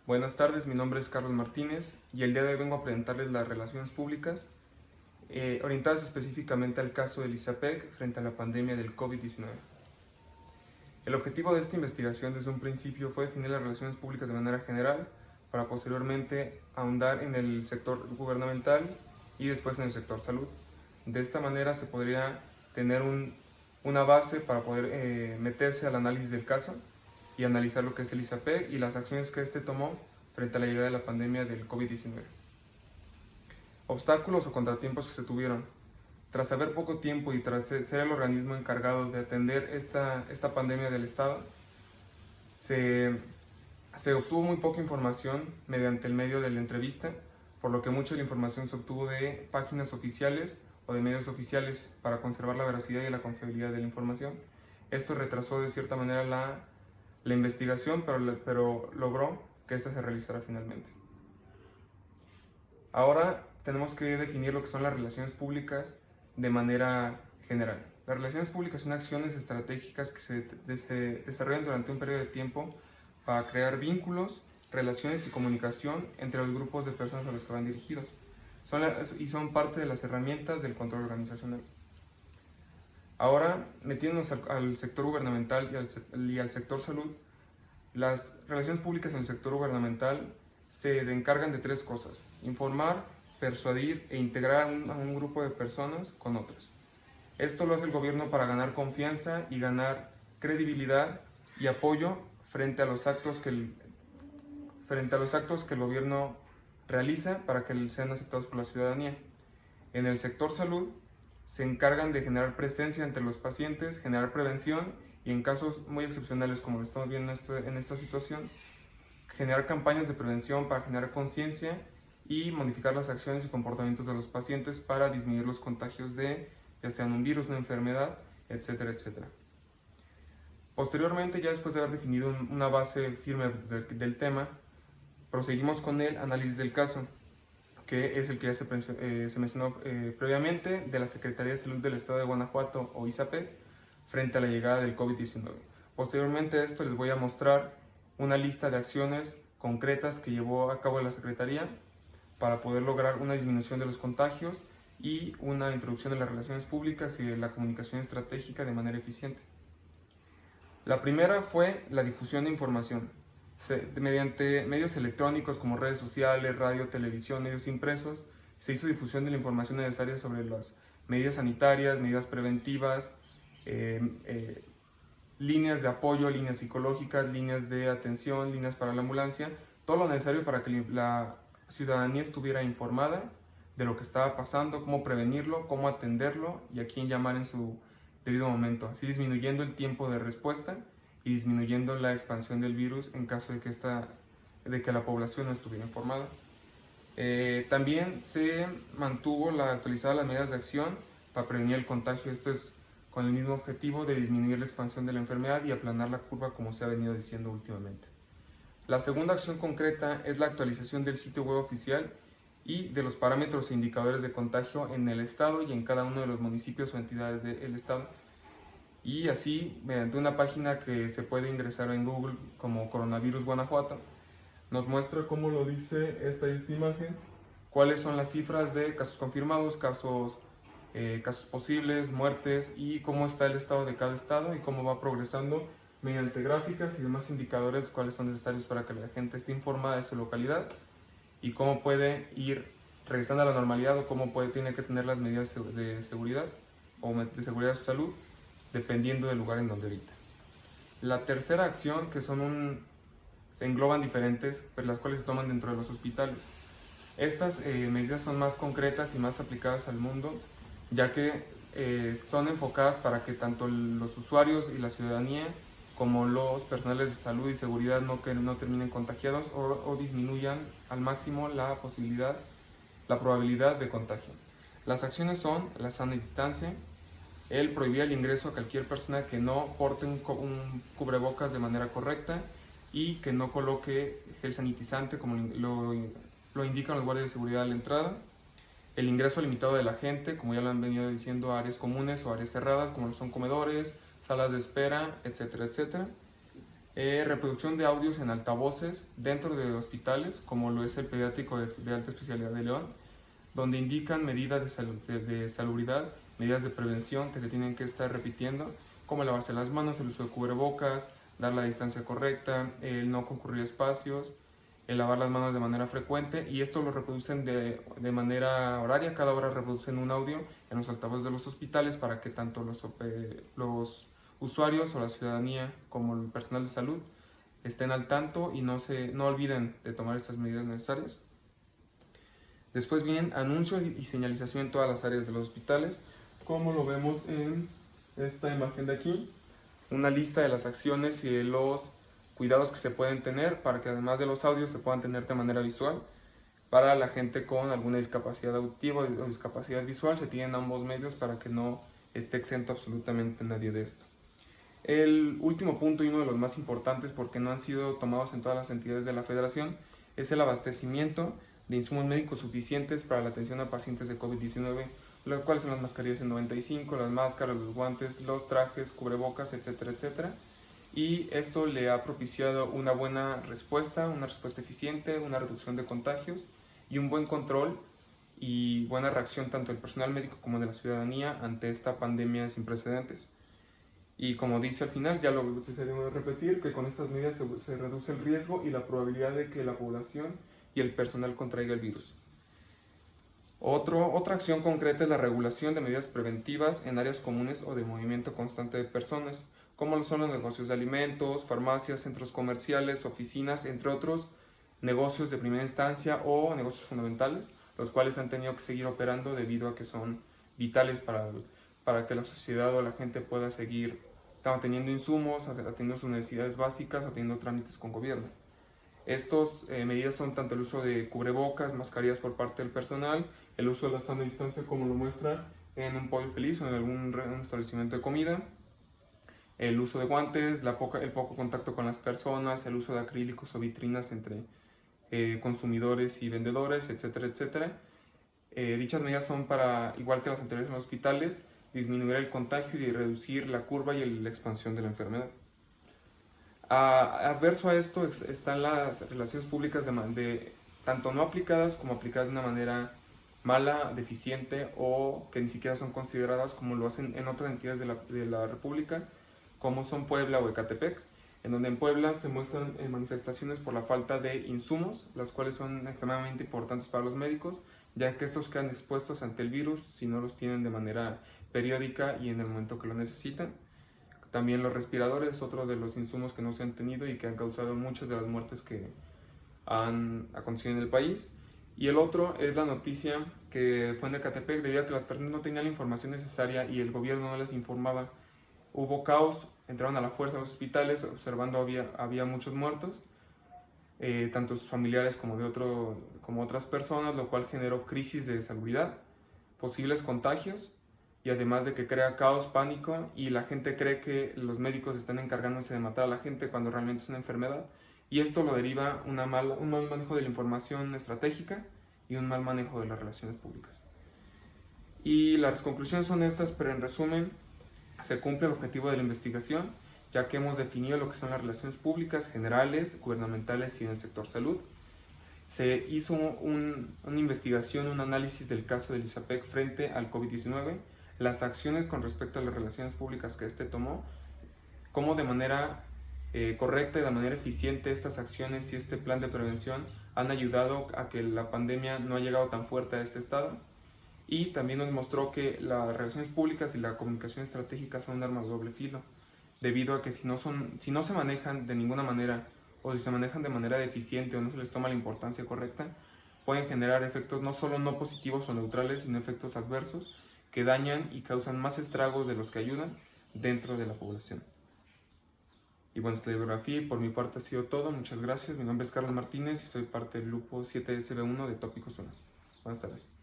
Buenas tardes, mi nombre es Carlos Martínez y el día de hoy vengo a presentarles las relaciones públicas orientadas específicamente al caso del ISAPEC frente a la pandemia del COVID-19. El objetivo de esta investigación desde un principio fue definir las relaciones públicas de manera general para posteriormente ahondar en el sector gubernamental y después en el sector salud. De esta manera se podría tener una base para poder meterse al análisis del caso y analizar lo que es el ISAPEC y las acciones que éste tomó frente a la llegada de la pandemia del COVID-19. Obstáculos o contratiempos que se tuvieron. Tras haber poco tiempo y tras ser el organismo encargado de atender esta pandemia del Estado, se obtuvo muy poca información mediante el medio de la entrevista, por lo que mucha de la información se obtuvo de páginas oficiales o de medios oficiales para conservar la veracidad y la confiabilidad de la información. Esto retrasó de cierta manera la investigación, pero logró que esta se realizara finalmente. Ahora tenemos que definir lo que son las relaciones públicas de manera general. Las relaciones públicas son acciones estratégicas que se desarrollan durante un periodo de tiempo para crear vínculos, relaciones y comunicación entre los grupos de personas a los que van dirigidos. Son parte de las herramientas del control organizacional. Ahora, metiéndonos al sector gubernamental y al sector salud, las relaciones públicas en el sector gubernamental se encargan de tres cosas: informar, persuadir e integrar a un grupo de personas con otras. Esto lo hace el gobierno para ganar confianza y ganar credibilidad y apoyo frente a los actos que el gobierno realiza para que sean aceptados por la ciudadanía. En el sector salud se encargan de generar presencia entre los pacientes, generar prevención y en casos muy excepcionales como lo estamos viendo en esta situación, generar campañas de prevención para generar conciencia y modificar las acciones y comportamientos de los pacientes para disminuir los contagios de ya sean un virus, una enfermedad, etcétera, etcétera. Posteriormente, ya después de haber definido una base firme del tema, proseguimos con el análisis del caso, que es el que ya se mencionó previamente, de la Secretaría de Salud del Estado de Guanajuato o ISAPEC frente a la llegada del COVID-19. Posteriormente a esto les voy a mostrar una lista de acciones concretas que llevó a cabo la Secretaría para poder lograr una disminución de los contagios y una introducción de las relaciones públicas y de la comunicación estratégica de manera eficiente. La primera fue la difusión de información. Mediante medios electrónicos como redes sociales, radio, televisión, medios impresos, se hizo difusión de la información necesaria sobre las medidas sanitarias, medidas preventivas, líneas de apoyo, líneas psicológicas, líneas de atención, líneas para la ambulancia, todo lo necesario para que la ciudadanía estuviera informada de lo que estaba pasando, cómo prevenirlo, cómo atenderlo y a quién llamar en su debido momento, así disminuyendo el tiempo de respuesta y disminuyendo la expansión del virus en caso de que la población no estuviera informada. También se mantuvo actualizada las medidas de acción para prevenir el contagio. Esto es con el mismo objetivo de disminuir la expansión de la enfermedad y aplanar la curva, como se ha venido diciendo últimamente. La segunda acción concreta es la actualización del sitio web oficial y de los parámetros e indicadores de contagio en el estado y en cada uno de los municipios o entidades del estado. Y así, mediante una página que se puede ingresar en Google como Coronavirus Guanajuato, nos muestra, como lo dice esta imagen, cuáles son las cifras de casos confirmados, casos posibles, muertes y cómo está el estado de cada estado y cómo va progresando mediante gráficas y demás indicadores cuáles son necesarios para que la gente esté informada de su localidad y cómo puede ir regresando a la normalidad o cómo tiene que tener las medidas de seguridad o de seguridad de su salud dependiendo del lugar en donde habita. La tercera acción, que se engloban diferentes, pero las cuales se toman dentro de los hospitales. Estas medidas son más concretas y más aplicadas al mundo, ya que son enfocadas para que tanto los usuarios y la ciudadanía como los personales de salud y seguridad no terminen contagiados o disminuyan al máximo la probabilidad de contagio. Las acciones son la sana distancia, el prohibir el ingreso a cualquier persona que no porte un cubrebocas de manera correcta y que no coloque gel sanitizante como lo indican los guardias de seguridad a la entrada, el ingreso limitado de la gente, como ya lo han venido diciendo, a áreas comunes o áreas cerradas como son comedores, salas de espera, etcétera, etcétera. Reproducción de audios en altavoces dentro de hospitales, como lo es el pediátrico de alta especialidad de León, donde indican medidas de salubridad, medidas de prevención que se tienen que estar repitiendo, como lavarse las manos, el uso de cubrebocas, dar la distancia correcta, el no concurrir a espacios, el lavar las manos de manera frecuente, y esto lo reproducen de manera horaria. Cada hora reproducen un audio en los altavoces de los hospitales para que tanto los usuarios o la ciudadanía como el personal de salud estén al tanto y no olviden de tomar estas medidas necesarias. Después vienen anuncios y señalización en todas las áreas de los hospitales, como lo vemos en esta imagen de aquí, una lista de las acciones y de los cuidados que se pueden tener para que además de los audios se puedan tener de manera visual. Para la gente con alguna discapacidad auditiva o discapacidad visual se tienen ambos medios para que no esté exento absolutamente nadie de esto. El último punto y uno de los más importantes, porque no han sido tomados en todas las entidades de la federación, es el abastecimiento de insumos médicos suficientes para la atención a pacientes de COVID-19, los cuales son las mascarillas N95, las máscaras, los guantes, los trajes, cubrebocas, etcétera, etcétera. Y esto le ha propiciado una buena respuesta, una respuesta eficiente, una reducción de contagios y un buen control y buena reacción tanto del personal médico como de la ciudadanía ante esta pandemia sin precedentes. Y como dice al final, ya lo debo repetir, que con estas medidas se reduce el riesgo y la probabilidad de que la población y el personal contraiga el virus. Otra acción concreta es la regulación de medidas preventivas en áreas comunes o de movimiento constante de personas, como son los negocios de alimentos, farmacias, centros comerciales, oficinas, entre otros negocios de primera instancia o negocios fundamentales, los cuales han tenido que seguir operando debido a que son vitales para que la sociedad o la gente pueda seguir teniendo insumos, atendiendo sus necesidades básicas o teniendo trámites con gobierno. Estas medidas son tanto el uso de cubrebocas, mascarillas por parte del personal, el uso de la sana distancia como lo muestra en un Pollo Feliz o en algún establecimiento de comida, el uso de guantes, el poco contacto con las personas, el uso de acrílicos o vitrinas entre consumidores y vendedores, etcétera, etcétera. Dichas medidas son para, igual que las anteriores en los hospitales, disminuir el contagio y reducir la curva y la expansión de la enfermedad. Adverso a esto están las relaciones públicas tanto no aplicadas como aplicadas de una manera mala, deficiente o que ni siquiera son consideradas como lo hacen en otras entidades de la República, como son Puebla o Ecatepec, en donde en Puebla se muestran manifestaciones por la falta de insumos, las cuales son extremadamente importantes para los médicos, ya que estos quedan expuestos ante el virus si no los tienen de manera periódica y en el momento que lo necesitan. También los respiradores, otro de los insumos que no se han tenido y que han causado muchas de las muertes que han acontecido en el país. Y el otro es la noticia que fue en Ecatepec, debido a que las personas no tenían la información necesaria y el gobierno no les informaba. Hubo caos, entraron a la fuerza a los hospitales, observando había muchos muertos, tanto sus familiares como otras personas, lo cual generó crisis de salubridad, posibles contagios, y además de que crea caos, pánico, y la gente cree que los médicos están encargándose de matar a la gente cuando realmente es una enfermedad, y esto lo deriva un mal manejo de la información estratégica y un mal manejo de las relaciones públicas. Y las conclusiones son estas, pero en resumen, se cumple el objetivo de la investigación, ya que hemos definido lo que son las relaciones públicas generales, gubernamentales y en el sector salud. Se hizo una investigación, un análisis del caso del ISAPEC frente al COVID-19, las acciones con respecto a las relaciones públicas que tomó, cómo de manera correcta y de manera eficiente estas acciones y este plan de prevención han ayudado a que la pandemia no ha llegado tan fuerte a este estado. Y también nos mostró que las relaciones públicas y la comunicación estratégica son un arma de doble filo, debido a que si no se manejan de ninguna manera, o si se manejan de manera deficiente o no se les toma la importancia correcta, pueden generar efectos no solo no positivos o neutrales, sino efectos adversos que dañan y causan más estragos de los que ayudan dentro de la población. Y bueno, esta bibliografía por mi parte ha sido todo. Muchas gracias. Mi nombre es Carlos Martínez y soy parte del grupo 7SB1 de Tópicos 1. Buenas tardes.